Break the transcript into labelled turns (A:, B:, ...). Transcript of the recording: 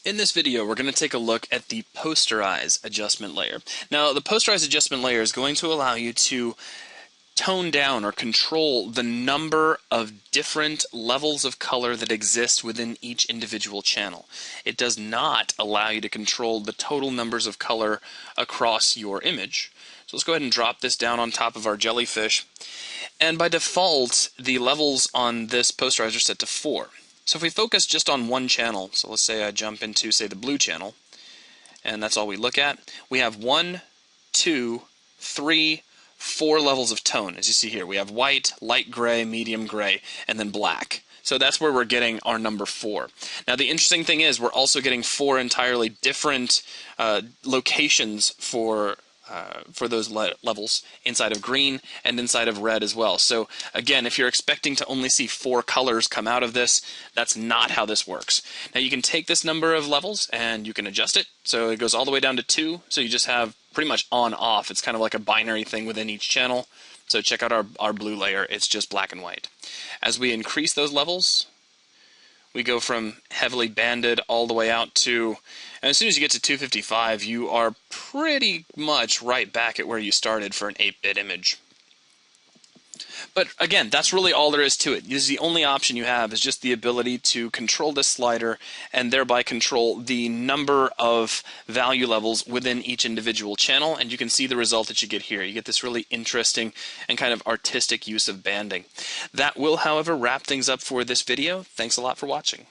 A: In this video, we're going to take a look at the Posterize adjustment layer. Now, the Posterize adjustment layer is going to allow you to tone down or control the number of different levels of color that exist within each individual channel. It does not allow you to control the total numbers of color across your image. So let's go ahead and drop this down on top of our jellyfish. And by default, the levels on this Posterize are set to 4. So if we focus just on one channel, so let's say I jump into, say, the blue channel, and that's all we look at, we have 1, 2, 3, 4 levels of tone. As you see here, we have white, light gray, medium gray, and then black. So that's where we're getting our number 4. Now the interesting thing is we're also getting 4 entirely different locations for those levels inside of green and inside of red as well. So again, if you're expecting to only see 4 colors come out of this, that's not how this works. Now you can take this number of levels and you can adjust it. So it goes all the way down to 2. So you just have pretty much on off. It's kind of like a binary thing within each channel. So check out our blue layer. It's just black and white. As we increase those levels, we go from heavily banded all the way out to, and as soon as you get to 255, you are pretty much right back at where you started for an 8-bit image. But again, that's really all there is to it. This is the only option you have, is just the ability to control this slider and thereby control the number of value levels within each individual channel, and you can see the result that you get here. You get this really interesting and kind of artistic use of banding. That will, however, wrap things up for this video. Thanks a lot for watching.